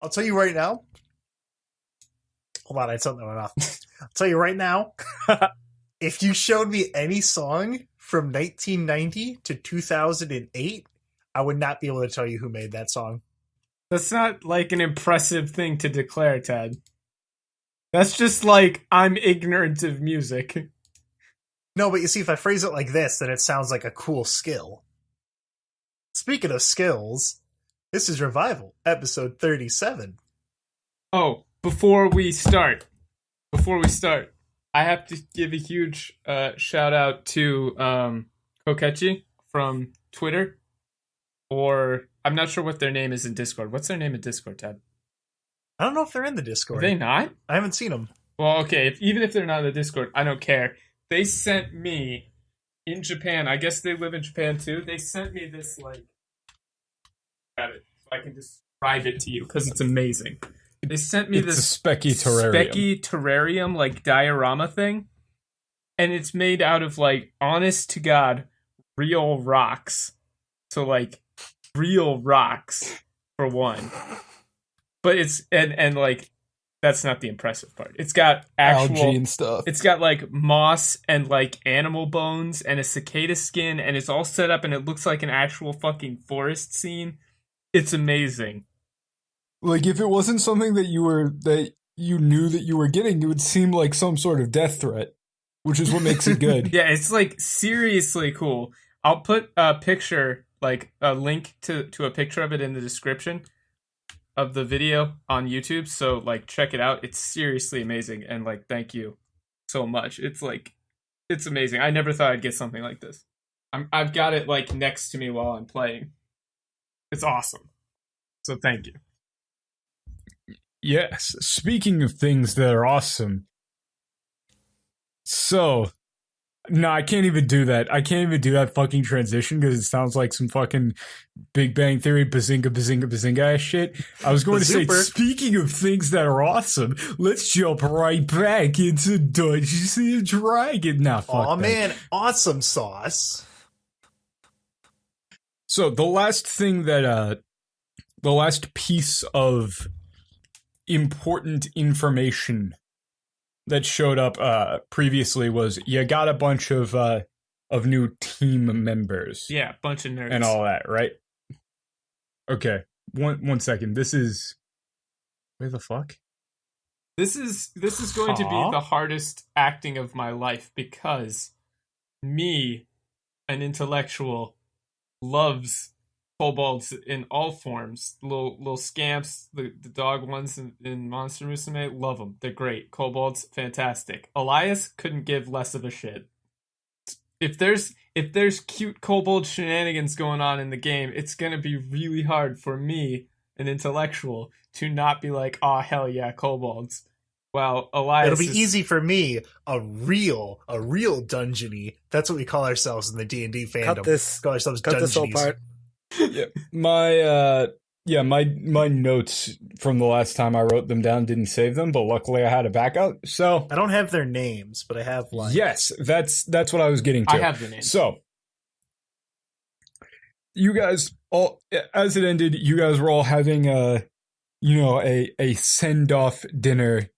I'll tell you right now. Hold on, I had something in my mouth. I'll tell you right now. If you showed me any song from 1990 to 2008, I would not be able to tell you who made that song. That's not like an impressive thing to declare, Ted. That's just like, I'm ignorant of music. No, but you see, if I phrase it like this, then it sounds like a cool skill. Speaking of skills, this is Revival, episode 37. Oh, before we start, I have to give a huge shout out to Kokechi from Twitter, or I'm not sure what their name is in Discord. What's their name in Discord, Ted? I don't know if they're in the Discord. Are they not? I haven't seen them. Well, okay, even if they're not in the Discord, I don't care. They sent me, in Japan, I guess they live in Japan too, they sent me this, like, got it, so I can describe it to you, because it's amazing. They sent me this specky terrarium, like, diorama thing, and it's made out of, like, honest to God, real rocks. So, like, real rocks, for one. But it's, and like, that's not the impressive part. It's got actual algae and stuff. It's got like moss and like animal bones and a cicada skin, and it's all set up and it looks like an actual fucking forest scene. It's amazing. Like, if it wasn't something that you knew that you were getting, it would seem like some sort of death threat, which is what makes it good. Yeah, it's like seriously cool. I'll put a picture, like a link to a picture of it in the description of the video on YouTube, so like check it out. It's seriously amazing, and like thank you so much. It's like, it's amazing. I never thought I'd get something like this. I've got it like next to me while I'm playing. It's awesome. So thank you. Yes, speaking of things that are awesome. So, no, I can't even do that. I can't even do that fucking transition because it sounds like some fucking Big Bang Theory bazinga ass shit. I was going to say, speaking of things that are awesome, let's jump right back into Dungeons and Dragons. Nah, fuck Aw, that. man, awesome sauce. So the last thing that, the last piece of important information that showed up previously was you got a bunch of new team members. Yeah, bunch of nerds and all that, right? Okay, one second. This is where the fuck? This is going to be the hardest acting of my life because me, an intellectual, loves kobolds in all forms. Little scamps, the dog ones in Monster Musume, love them. They're great. Kobolds, fantastic. Elias couldn't give less of a shit. If there's cute kobold shenanigans going on in the game, it's gonna be really hard for me, an intellectual, to not be like, oh hell yeah, kobolds. Well, Elias, it'll be easy for me, a real dungeony. That's what we call ourselves in the D&D fandom. Cut this. Call ourselves Cut this whole dungeonies. part. Yeah, my notes from the last time I wrote them down didn't save them, but luckily I had a backup. So I don't have their names, but I have like yes, that's what I was getting to. I have the names. So you guys all, as it ended, you guys were all having a send off dinner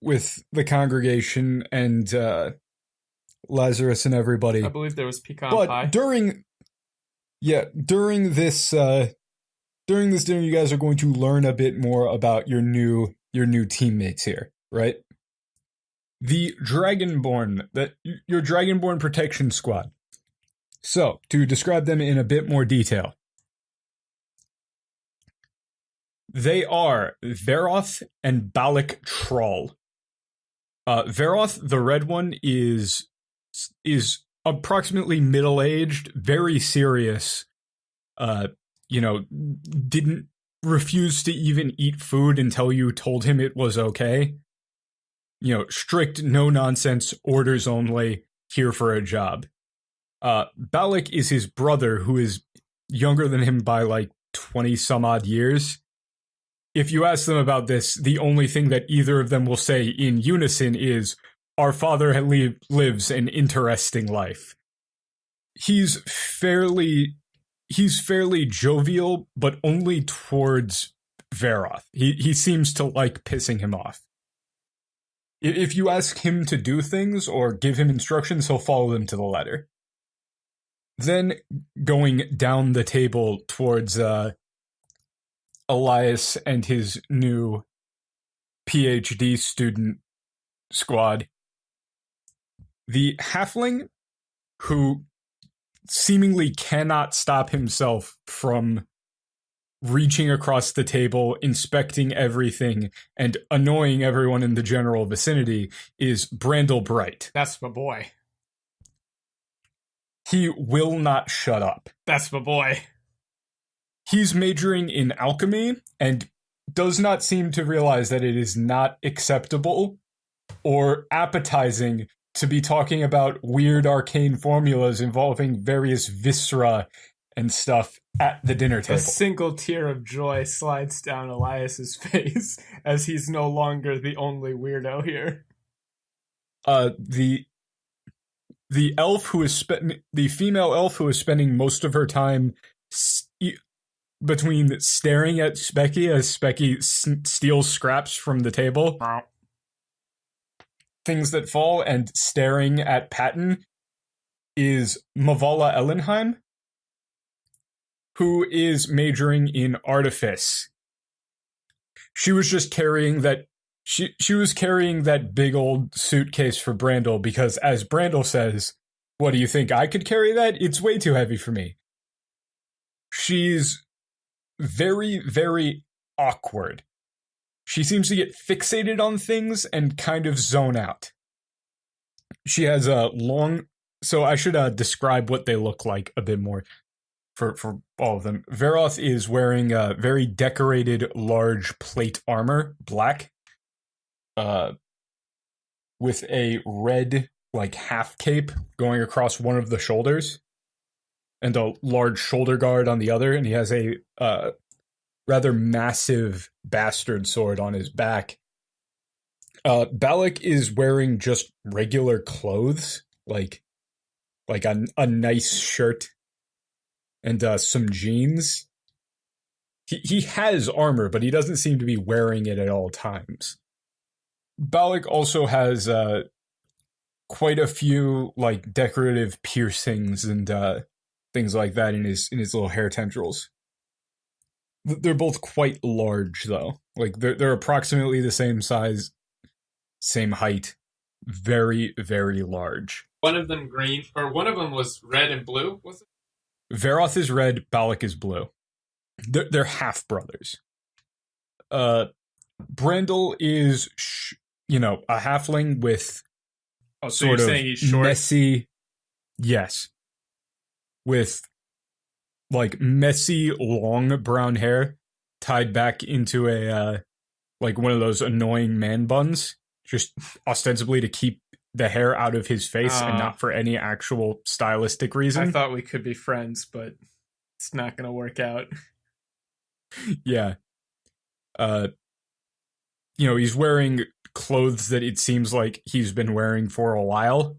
with the congregation and Lazarus and everybody. I believe there was pecan pie. But during this dinner, you guys are going to learn a bit more about your new teammates here, right? The Dragonborn, your Dragonborn Protection Squad. So, to describe them in a bit more detail, they are Veroth and Balak Troll. Veroth, the red one, is approximately middle-aged, very serious, didn't refuse to even eat food until you told him it was okay. Strict, no-nonsense, orders only, here for a job. Balak is his brother, who is younger than him by, 20-some-odd years. If you ask them about this, the only thing that either of them will say in unison is, our father lives an interesting life. He's fairly jovial, but only towards Veroth. He seems to like pissing him off. If you ask him to do things or give him instructions, he'll follow them to the letter. Then going down the table towards Elias and his new PhD student squad, the halfling, who seemingly cannot stop himself from reaching across the table, inspecting everything, and annoying everyone in the general vicinity, is Brandel Bright. That's my boy. He will not shut up. That's my boy. He's majoring in alchemy and does not seem to realize that it is not acceptable or appetizing to be talking about weird arcane formulas involving various viscera and stuff at the dinner table. A single tear of joy slides down Elias's face as he's no longer the only weirdo here. The elf who is the female elf who is spending most of her time between staring at Specky as Specky steals scraps from the table, things that fall, and staring at Patton, is Mavala Ellenheim, who is majoring in artifice. She was just carrying that. She was carrying that big old suitcase for Brandel because, as Brandel says, "What do you think? I could carry that? It's way too heavy for me." She's very, very awkward. She seems to get fixated on things and kind of zone out. She has a long... So I should describe what they look like a bit more for all of them. Veroth is wearing a very decorated, large plate armor, black, with a red, half cape going across one of the shoulders, and a large shoulder guard on the other, and he has a rather massive bastard sword on his back. Balak is wearing just regular clothes, like a nice shirt and some jeans. He has armor, but he doesn't seem to be wearing it at all times. Balak also has quite a few decorative piercings and things like that in his little hair tendrils. They're both quite large, though. They're approximately the same size, same height. Very, very large. One of them green, or one of them was red and blue, was it? Veroth is red, Balak is blue. They're half brothers. Brandel is, a halfling with so sort of he's short? Messy. Yes. With messy, long brown hair tied back into a one of those annoying man buns, just ostensibly to keep the hair out of his face and not for any actual stylistic reason. I thought we could be friends, but it's not going to work out. Yeah. He's wearing clothes that it seems like he's been wearing for a while.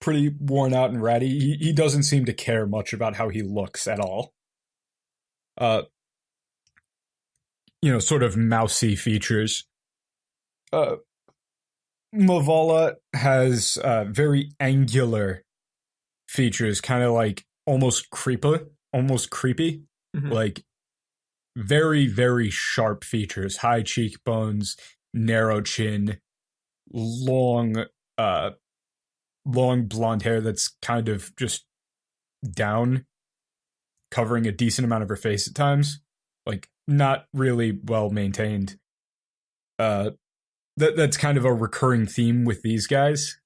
Pretty worn out and ratty. He doesn't seem to care much about how he looks at all. Sort of mousy features. Mavala has very angular features, kind of almost creepy. Mm-hmm. Very, very sharp features. High cheekbones, narrow chin, long blonde hair that's kind of just down, covering a decent amount of her face at times. Not really well maintained. That's kind of a recurring theme with these guys.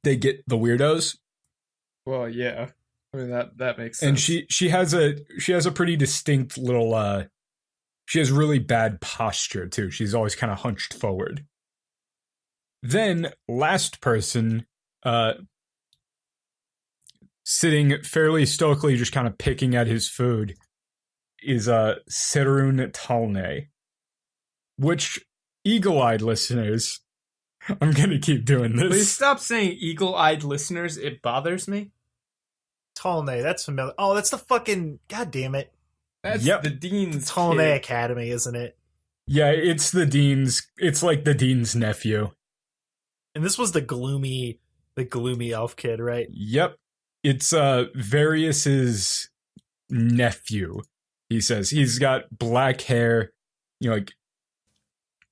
They get the weirdos. Well, yeah. I mean that makes sense. And she has a pretty distinct little she has really bad posture too. She's always kind of hunched forward. Then last person sitting fairly stoically just kind of picking at his food is Serun Talne, which eagle-eyed listeners, I'm going to keep doing this. Please stop saying eagle-eyed listeners. It bothers me. Talne, that's familiar. Oh, that's the fucking... God damn it. That's Yep. the dean's It's Holiday kid. Academy, isn't it? Yeah, it's like the dean's nephew. And this was the gloomy elf kid, right? Yep. It's Varius's nephew. He says he's got black hair, like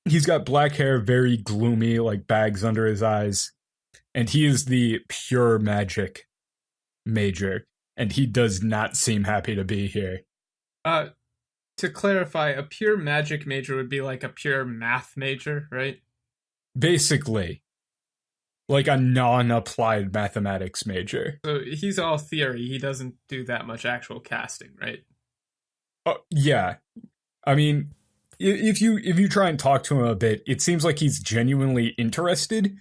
he's got black hair, very gloomy, like bags under his eyes, and he is the pure magic major, and he does not seem happy to be here. To clarify, a pure magic major would be like a pure math major, right? Basically, like a non-applied mathematics major. So he's all theory. He doesn't do that much actual casting, right? Yeah. I mean, if you try and talk to him a bit, it seems like he's genuinely interested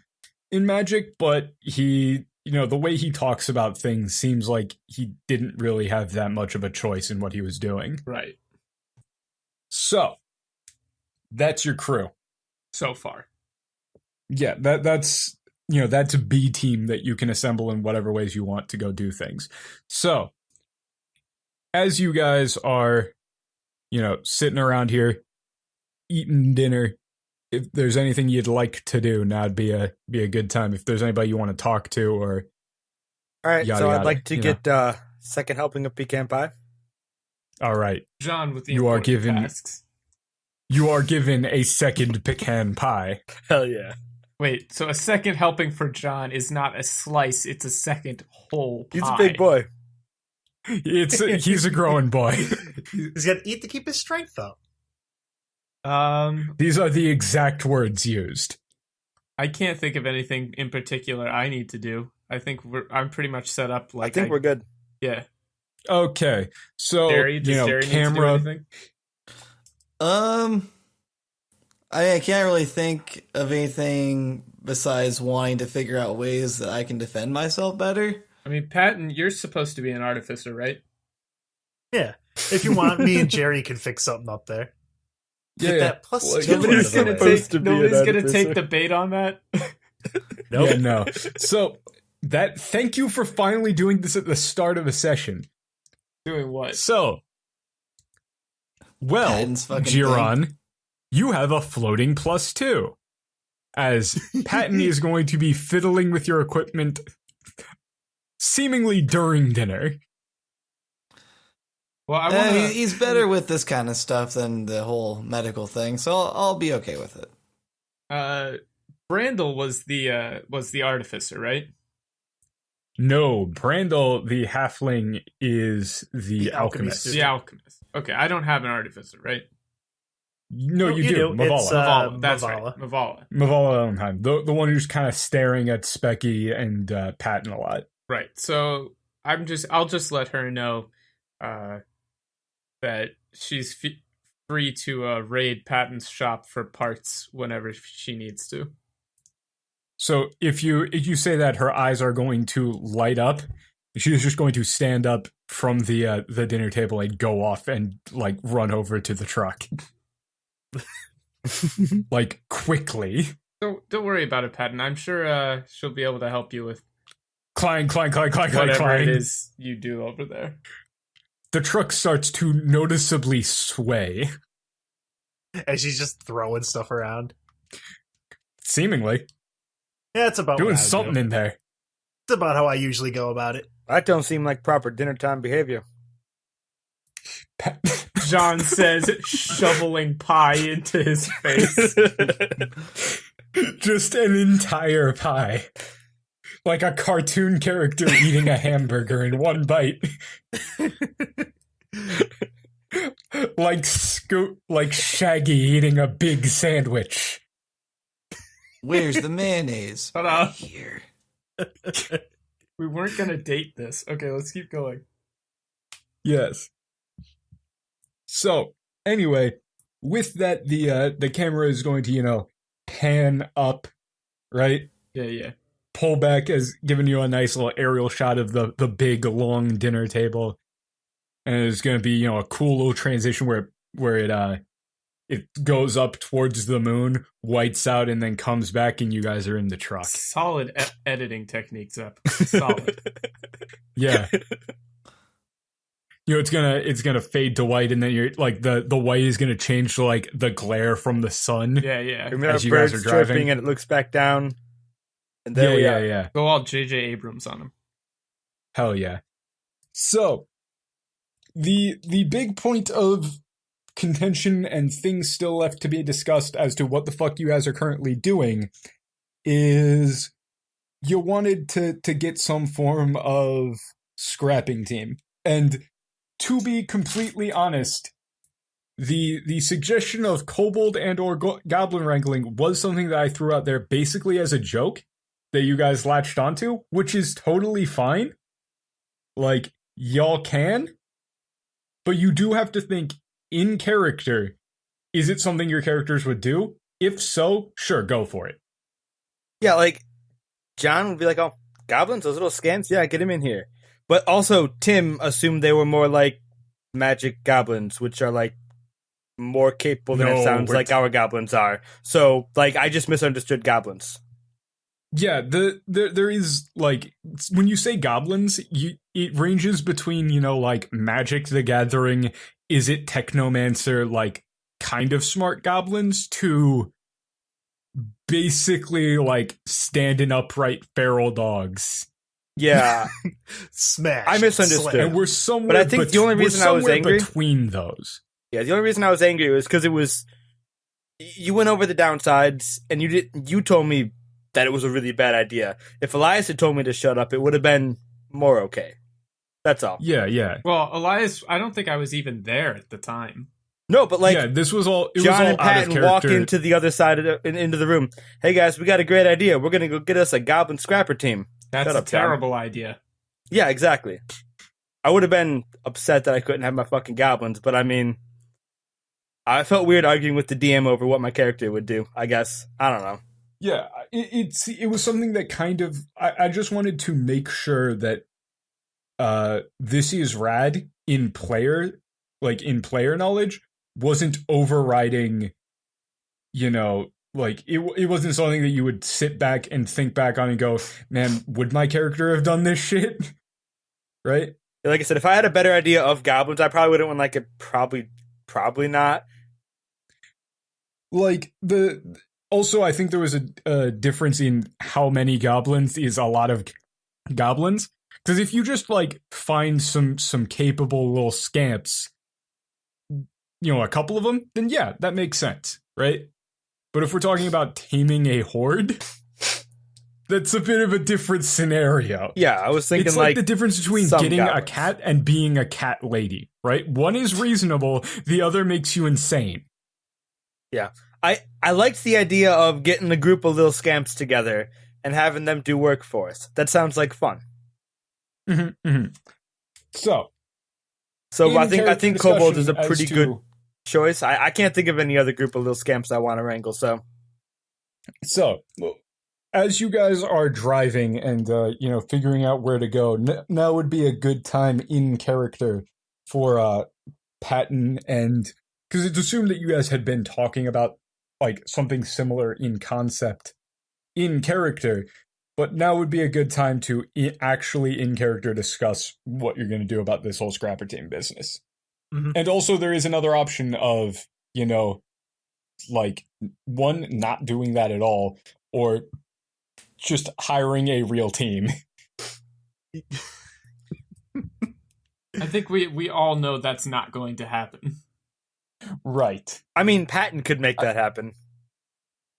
in magic, but he, the way he talks about things seems like he didn't really have that much of a choice in what he was doing. Right. So, that's your crew. So far. Yeah, that's a B team that you can assemble in whatever ways you want to go do things. So, as you guys are, sitting around here, eating dinner, if there's anything you'd like to do, now would be a good time. If there's anybody you want to talk to, or all right, yada, so yada, I'd like to get second helping of pecan pie. All right, John with the you are important given tasks. You are given a second pecan pie. Hell yeah! Wait, so a second helping for John is not a slice; it's a second whole pie. He's a big boy. He's a growing boy. He's got to eat to keep his strength up. These are the exact words used. I can't think of anything in particular I need to do. I think I'm pretty much set up. I think we're good. Yeah. Okay, so Jerry, does Jerry camera. need to do anything? I can't really think of anything besides wanting to figure out ways that I can defend myself better. I mean, Patton, you're supposed to be an artificer, right? Yeah. If you want, me and Jerry can fix something up there. Get that plus well, 2 nobody's out of the gonna way. take- to be Nobody's an gonna artificer. take the bait on that. Nope. Yeah, no. So thank you for finally doing this at the start of a session. Doing what? So, well, Patton's fucking Giron, you have a floating +2. As Patton is going to be fiddling with your equipment seemingly during dinner. Well, I want to. He's better with this kind of stuff than the whole medical thing, so I'll be okay with it. Brandel was the artificer, right? No, Brandel, the halfling, is the alchemist. The alchemist. Okay, I don't have an artificer, right? No, you do. do. It's, Mavala. Mavala. That's Mavala. right. Mavala. Mavala Elmheim. The one who's kind of staring at Specky and Patton a lot. Right. So I'll just let her know that she's free to raid Patton's shop for parts whenever she needs to. So if you say that, her eyes are going to light up. She's just going to stand up from the dinner table and go off and like run over to the truck, like quickly. Don't worry about it, Patton. I'm sure she'll be able to help you with Clang, clang, clang, clang, clang, whatever clang. it is you do over there. The truck starts to noticeably sway, And she's just throwing stuff around. seemingly Yeah, it's about doing what I something do. in there. It's about how I usually go about it. That don't seem like proper dinner time behavior. John says, shoveling pie into his face. Just an entire pie. Like a cartoon character eating a hamburger in one bite. like Shaggy eating a big sandwich. Where's the mayonnaise? Shut up. Here. We weren't gonna date this. Okay, let's keep going. Yes. So, anyway, with that, the camera is going to, pan up, right? Yeah. Pull back as giving you a nice little aerial shot of the big long dinner table, and it's going to be a cool little transition where it goes up towards the moon, whites out, and then comes back, and you guys are in the truck. Solid editing techniques up. Solid. Yeah. it's gonna fade to white, and then you're like the white is gonna change to like the glare from the sun. Yeah. As you guys are driving, and it looks back down. And there we are. Yeah. Go all J.J. Abrams on him. Hell yeah. So the big point of contention and things still left to be discussed as to what the fuck you guys are currently doing is you wanted to get some form of scrapping team. And to be completely honest, the suggestion of kobold and or goblin wrangling was something that I threw out there basically as a joke that you guys latched onto, which is totally fine. Like, y'all can, but you do have to think in character, is it something your characters would do? If so, sure, go for it. Yeah, like, John would be like, oh, goblins, those little scamps? Yeah, get him in here. But also, Tim assumed they were more like magic goblins, which are, like, more capable than it sounds like our goblins are. So, like, I just misunderstood goblins. Yeah, there is, like, when you say goblins, it ranges between, like, Magic the Gathering, is it Technomancer, like, kind of smart goblins, to basically, like, standing upright feral dogs. Yeah. Smash. I misunderstood. And we're somewhere, but I think the only reason I was angry between those. Yeah, the only reason I was angry was because you went over the downsides, and you told me that it was a really bad idea. If Elias had told me to shut up, it would have been more okay. That's all. Yeah. Well, Elias, I don't think I was even there at the time. No, but like, yeah, this was all. John and Patton walk into the other side of into the room. Hey guys, we got a great idea. We're gonna go get us a goblin scrapper team. That's a terrible idea. Yeah, exactly. I would have been upset that I couldn't have my fucking goblins, but I mean, I felt weird arguing with the DM over what my character would do. I guess I don't know. Yeah, it was something that kind of I just wanted to make sure that this is rad in player knowledge wasn't overriding, like it wasn't something that you would sit back and think back on and go, man, would my character have done this shit? Right? Like I said, if I had a better idea of goblins, I probably wouldn't like it. Probably not. Like also, I think there was a difference in how many goblins is a lot of goblins. Because if you just, like, find some capable little scamps, a couple of them, then yeah, that makes sense, right? But if we're talking about taming a horde, that's a bit of a different scenario. Yeah, I was thinking it's like the difference between getting goblins. a cat and being a cat lady, right? One is reasonable, the other makes you insane. Yeah. I liked the idea of getting a group of little scamps together and having them do work for us. That sounds like fun. Mm-hmm. So I think Kobolds is a pretty good choice. I can't think of any other group of little scamps I want to wrangle. So as you guys are driving and figuring out where to go, now would be a good time in character for Patton, and because it's assumed that you guys had been talking about like something similar in concept in character. But now would be a good time to actually, in character, discuss what you're going to do about this whole scrapper team business. Mm-hmm. And also, there is another option of, like, one, not doing that at all, or just hiring a real team. I think we all know that's not going to happen. Right. I mean, Patton could make that happen.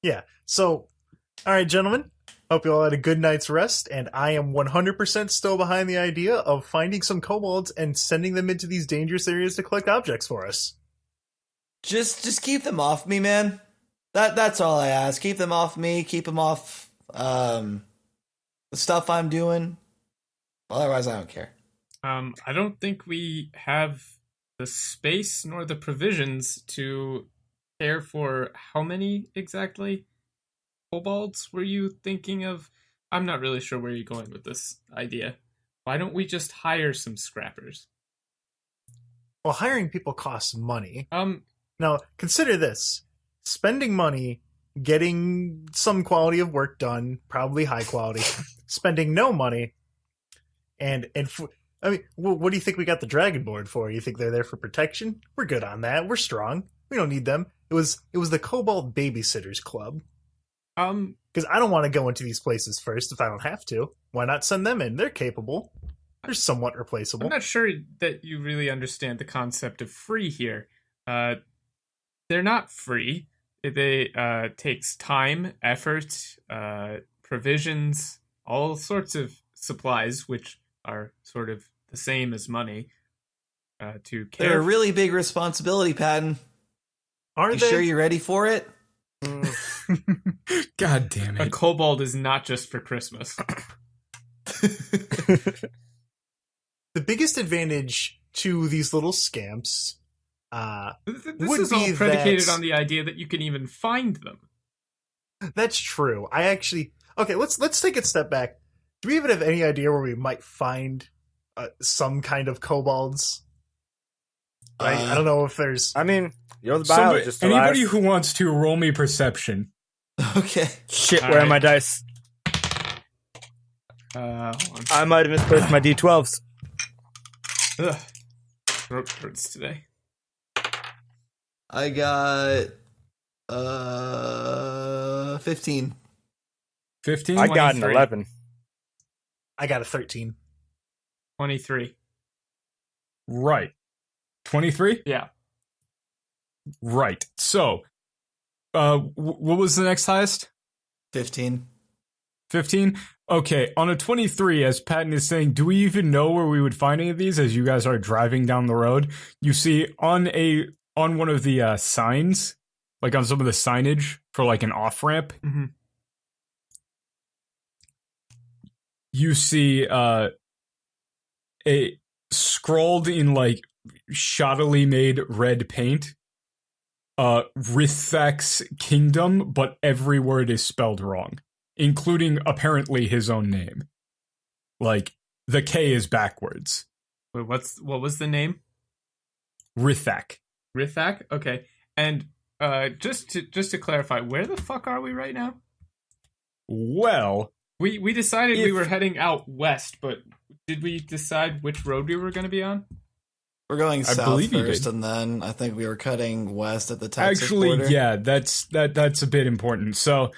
Yeah. So, all right, gentlemen. Hope you all had a good night's rest, and I am 100% still behind the idea of finding some kobolds and sending them into these dangerous areas to collect objects for us. Just keep them off me, man. That's all I ask. Keep them off me. Keep them off the stuff I'm doing. Otherwise, I don't care. I don't think we have the space nor the provisions to care for how many exactly kobolds were you thinking of? I'm not really sure where you're going with this idea. Why don't we just hire some scrappers? Well, hiring people costs money. Now consider this. Spending money, getting some quality of work done, probably high quality. Spending no money, and I mean, what do you think we got the Dragonborn for? You think they're there for protection? We're good on that. We're strong. We don't need them. It was the Kobold Babysitters Club. Because I don't want to go into these places first if I don't have to. Why not send them in? They're capable. They're somewhat replaceable. I'm not sure that you really understand the concept of free here. They're not free. They takes time, effort, provisions, all sorts of supplies, which are sort of the same as money. To care. They're a really big responsibility, Patton. Are You they? sure you're ready for it? God damn A it. kobold is not just for Christmas. The biggest advantage to these little scamps This would is all be predicated that- on the idea that you can even find them. That's true. Okay, let's take a step back. Do we even have any idea where we might find some kind of kobolds? I don't know if there's. I mean, you're the Somebody, biologist. anybody Elias. who wants to roll me perception. Okay. Shit, All where are right. my dice? Hold on. I might have misplaced my D12s. Ugh. Throat hurts today. I got 15. 15? I got an 23. 11. I got a 13. 23. Right. 23? Yeah. Right. So, what was the next highest? 15. 15? Okay, on a 23, as Patton is saying, do we even know where we would find any of these as you guys are driving down the road? You see on one of the signs, like on some of the signage for like an off-ramp, Mm-hmm. you see a scrawled in like shoddily made red paint, Rithrak's kingdom, but every word is spelled wrong, including apparently his own name. Like the K is backwards. Wait, what was the name? Rithrak. Rithrak? Okay. And just to clarify, where the fuck are we right now? Well, We decided we If- were heading out west, but did we decide which road we were going to be on? We're going I south believe you first, did. and then I think we were cutting west at the Texas actually, border. yeah, that's a bit important. So,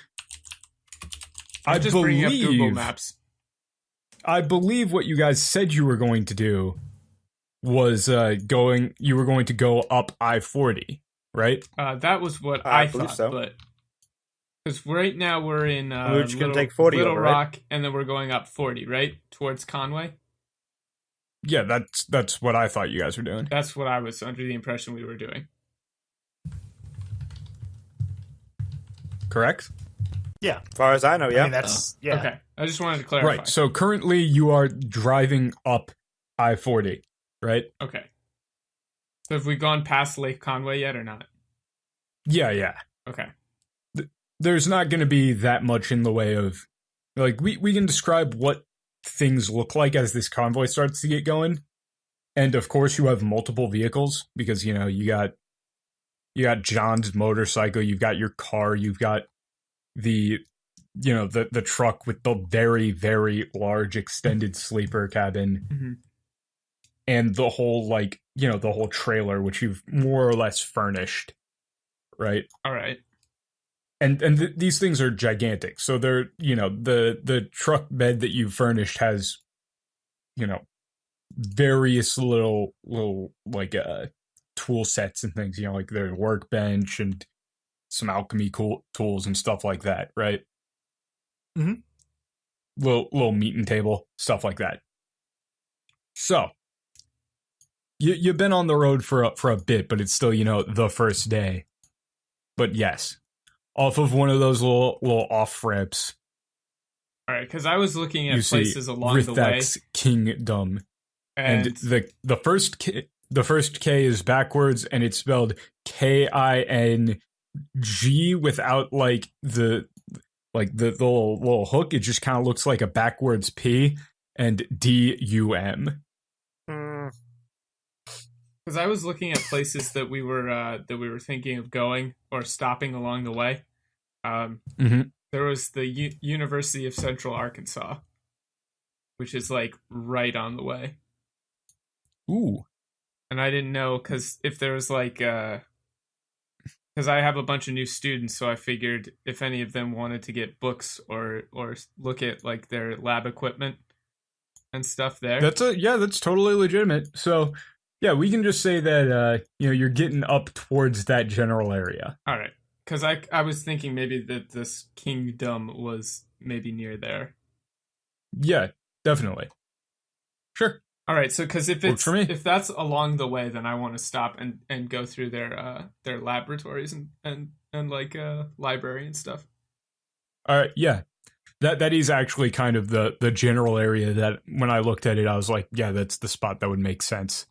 I'm just bringing up Google Maps. I believe what you guys said you were going to do was you were going to go up I-40, right? That was what I I believe thought, so. but because right now we're in We're just gonna take 40 Little over, right? Rock, and then we're going up 40, right, towards Conway. Yeah, that's what I thought you guys were doing. That's what I was under the impression we were doing. Correct? Yeah. As far as I know, I yeah. mean, that's. Yeah. Okay, I just wanted to clarify. Right. So currently you are driving up I-40, right? Okay. So have we gone past Lake Conway yet or not? Yeah. Okay. There's not going to be that much in the way of, like, we can describe what things look like as this convoy starts to get going. And of course you have multiple vehicles because, you got John's motorcycle, you've got your car, you've got the truck with the very, very large extended sleeper cabin, Mm-hmm. and the whole the whole trailer, which you've more or less furnished, right? All right. And these things are gigantic. So they're, the truck bed that you've furnished has, various little like tool sets and things, like their workbench and some alchemy tools and stuff like that, right? Mhm. Little meeting table, stuff like that. So you've been on the road for a bit, but it's still, the first day. But yes, off of one of those little off ramps, All right, because I was looking at you see places along the way, Rithrak's kingdom, and and the first K is backwards, and it's spelled KING without like the little hook. It just kind of looks like a backwards P, and DUM. because I was looking at places that we were thinking of going or stopping along the way. Mhm. There was the University of Central Arkansas, which is like right on the way. Ooh. And I didn't know, because if there was like, because I have a bunch of new students, so I figured if any of them wanted to get books or look at like their lab equipment and stuff there. That's totally legitimate. So, yeah, we can just say that you're getting up towards that general area. All right, because I was thinking maybe that this kingdom was maybe near there. Yeah, definitely. Sure. All right, so because if that's along the way, then I want to stop and go through their laboratories and like library and stuff. All right, yeah. That is actually kind of the general area that when I looked at it, I was like, yeah, that's the spot that would make sense.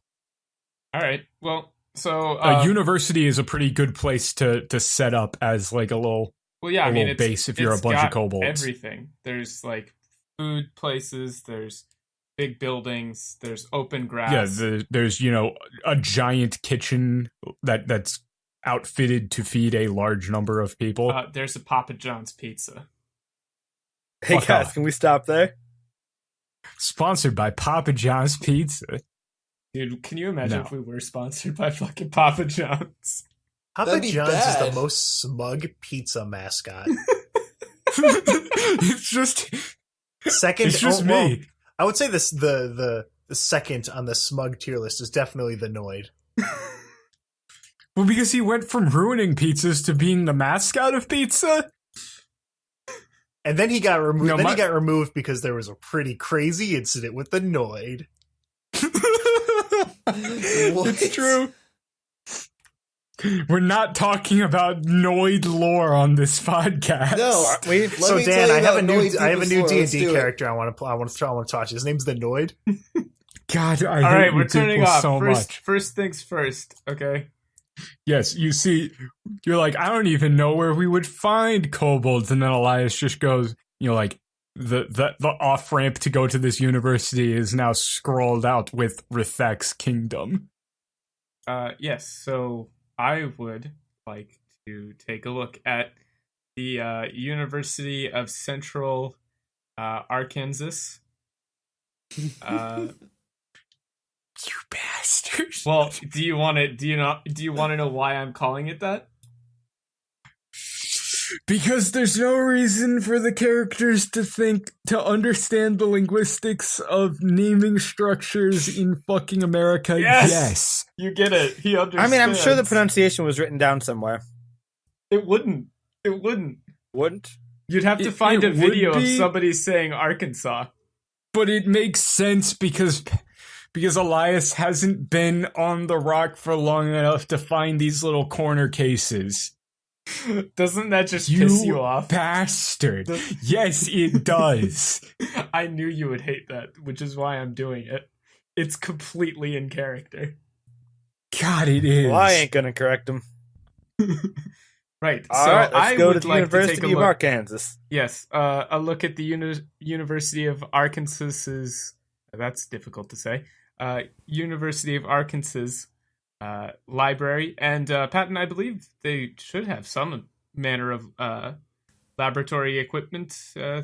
All right. Well, so a university is a pretty good place to set up as like a little base if you're a bunch of kobolds. Everything. There's like food places, there's big buildings, there's open grass. Yeah, there's a giant kitchen that's outfitted to feed a large number of people. There's a Papa John's pizza. Hey guys, can we stop there? Sponsored by Papa John's Pizza. Dude, can you imagine if we were sponsored by fucking Papa John's? Papa John's is the most smug pizza mascot. It's just second. It's just me. Well, I would say this the second on the smug tier list is definitely the Noid. Well, because he went from ruining pizzas to being the mascot of pizza. And then he got removed. He got removed because there was a pretty crazy incident with the Noid. It's true. We're not talking about Noid lore on this podcast. No, so Dan, I have a new D&D character I want to talk to. His name's the Noid. God, all right, we're turning off. So much. First things first, okay? Yes, you see, you're like, I don't even know where we would find kobolds, and then Elias just goes, like the off ramp to go to this university is now scrolled out with Rithrak's kingdom. Yes, so I would like to take a look at the University of Central Arkansas. You bastards. Well, do you want to know why I'm calling it that? Because there's no reason for the characters to understand the linguistics of naming structures in fucking America. Yes. You get it. He understands. I mean, I'm sure the pronunciation was written down somewhere. It wouldn't. Wouldn't? You'd have to find a video of somebody saying Arkansas. But it makes sense because Elias hasn't been on the rock for long enough to find these little corner cases. Doesn't that just piss you off? Bastard. Yes, it does. I knew you would hate that, which is why I'm doing it. It's completely in character. God, it is. Well, I ain't gonna correct him. Right. All so right, let's go to the University of Arkansas. Yes, a look at the University of Arkansas's. That's difficult to say. University of Arkansas library, and Patton, I believe they should have some manner of laboratory equipment,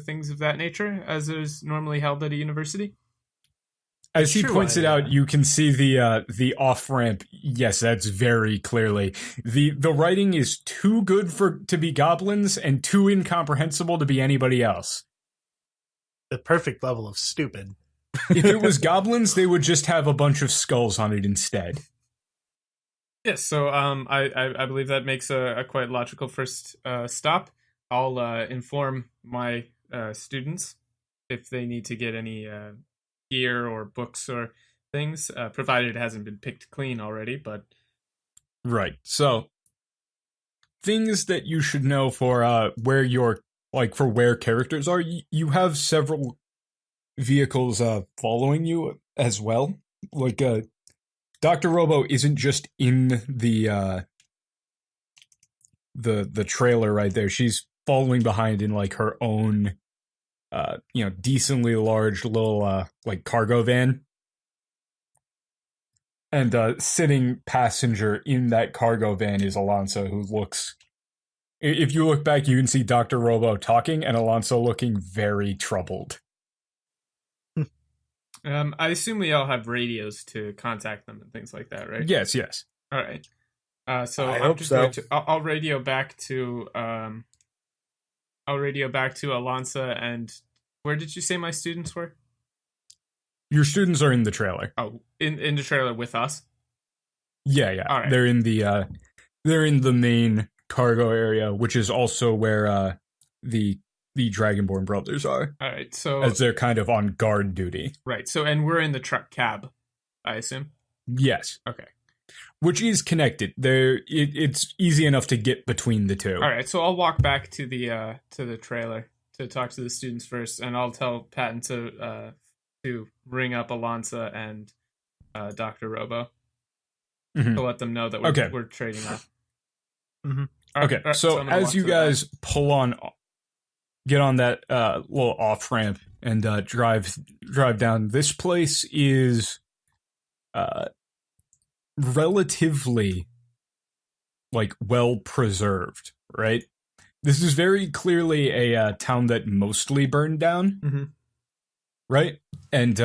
things of that nature, as is normally held at a university. As he points it out, you can see the off ramp. Yes, that's very clearly the writing is too good to be goblins and too incomprehensible to be anybody else. The perfect level of stupid. If it was goblins, they would just have a bunch of skulls on it instead. Yes, so I believe that makes a quite logical first stop. I'll inform my students if they need to get any gear or books or things, provided it hasn't been picked clean already, but... Right, so things that you should know for where characters are, you have several vehicles following you as well. Like, Dr. Robo isn't just in the trailer right there. She's following behind in like her own decently large little like cargo van. And sitting passenger in that cargo van is Alonso, who looks... If you look back, you can see Dr. Robo talking and Alonso looking very troubled. I assume we all have radios to contact them and things like that, right? Yes. All right. So I I'm hope just so. going to. I'll radio back to. I'll radio back to Alonsa. And where did you say my students were? Your students are in the trailer. Oh, in the trailer with us. Yeah. All right. They're in the main cargo area, which is also where the Dragonborn brothers are, All right. So as they're kind of on guard duty. right. So and we're in the truck cab, I assume. Yes. Okay. Which is connected. It's easy enough to get between the two. All right. So I'll walk back to the trailer to talk to the students first, and I'll tell Patton to ring up Alonsa and Dr. Robo Mhm. to let them know that we're trading off. Mhm. All right, Okay, all right, so I'm gonna as walk you to the back. guys get on that little off ramp and drive down, this place is relatively like well preserved, right? This is very clearly a town that mostly burned down, Mhm. right? And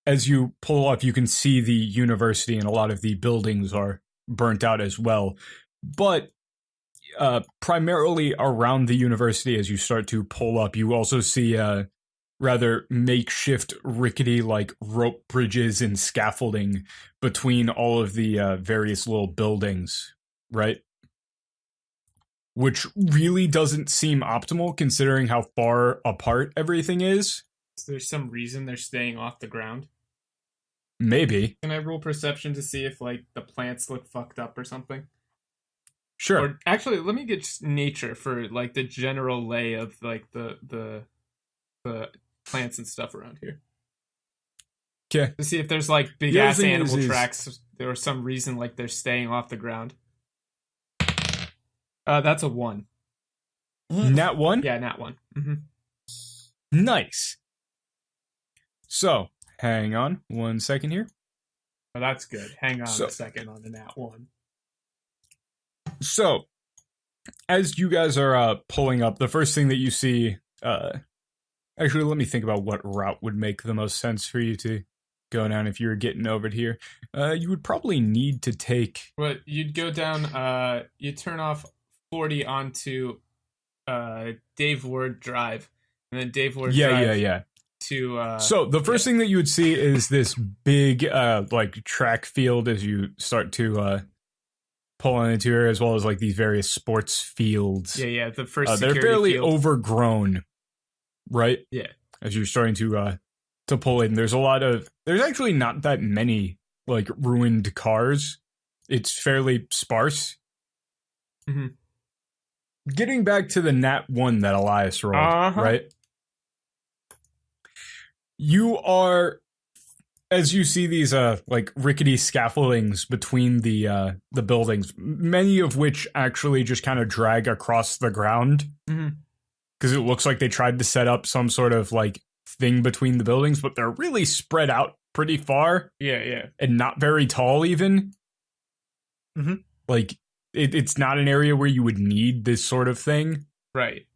as you pull up, you can see the university and a lot of the buildings are burnt out as well. But primarily around the university, as you start to pull up, you also see rather makeshift, rickety, like rope bridges and scaffolding between all of the various little buildings, right? Which really doesn't seem optimal considering how far apart everything is. Is there some reason they're staying off the ground? Maybe. Can I roll perception to see if like the plants look fucked up or something? Sure. Or actually, let me get just nature for like the general lay of like the plants and stuff around here. Okay. To see if there's like big The other ass thing animal is- tracks or some reason like they're staying off the ground. That's a 1. Nat 1? Yeah, not 1. Mm-hmm. Nice. So, hang on 1 second here. Oh, that's good. Hang on So- a second on the nat 1. So, as you guys are pulling up, the first thing that you see, actually, let me think about what route would make the most sense for you to go down if you were getting over here. You would probably need to take. But you'd go down, you turn off 40 onto Dave Ward Drive, and then Dave Ward Drive Yeah. to. So the first thing that you would see is this big, like track field as you start to pull into here, as well as like these various sports fields. Yeah, the first They're security fairly field. overgrown, right? Yeah. As you're starting to pull in, there's actually not that many like ruined cars. It's fairly sparse. Mhm. Getting back to the nat 1 that Elias rolled, Uh-huh. right? You are, as you see these like rickety scaffoldings between the buildings, many of which actually just kind of drag across the ground, Mhm. because it looks like they tried to set up some sort of like thing between the buildings, but they're really spread out pretty far Yeah. and not very tall even. Mhm. Like it's not an area where you would need this sort of thing. Right.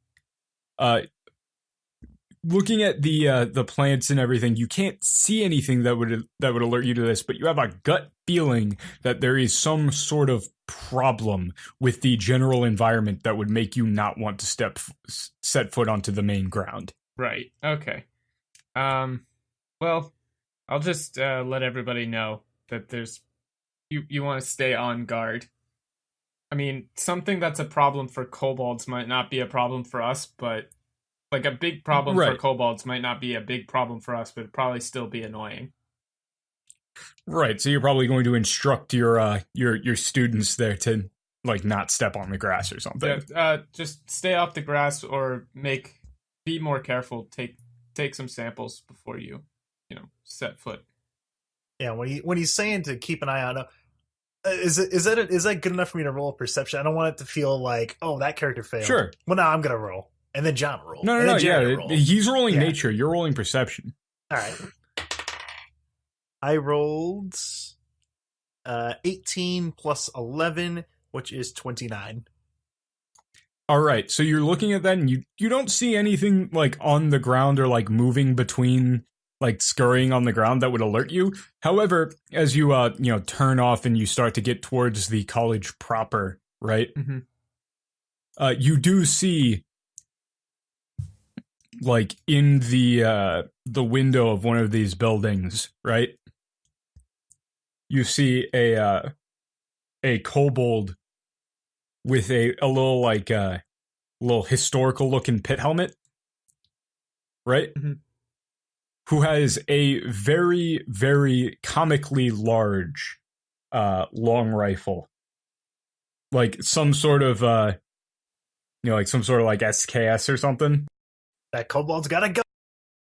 Looking at the plants and everything, you can't see anything that would alert you to this, but you have a gut feeling that there is some sort of problem with the general environment that would make you not want to set foot onto the main ground. Right. Okay. Well, I'll just let everybody know that there's you want to stay on guard. I mean, something that's a problem for kobolds might not be a problem for us, but like a big problem for Right. kobolds might not be a big problem for us, but it'd probably still be annoying. Right, so you're probably going to instruct your students there to like not step on the grass or something. Yeah, just stay off the grass or be more careful. Take some samples before you set foot. Yeah, when he's saying to keep an eye on, is that good enough for me to roll perception? I don't want it to feel like, oh, that character failed. Sure. Well, now I'm gonna roll, and then John roll. No, and then Jared yeah, roll. he's rolling Yeah. nature. You're rolling perception. All right. I rolled 18 plus 11, which is 29. All right, so you're looking at that, and you don't see anything like on the ground or like moving between like scurrying on the ground that would alert you. However, as you turn off and you start to get towards the college proper, right? Mm-hmm. You do see, like, in the window of one of these buildings, right? You see a kobold with a little little historical looking pit helmet, right? Mm-hmm. Who has a very, very comically large long rifle, like some sort of like some sort of like SKS or something. That kobold's got a gun.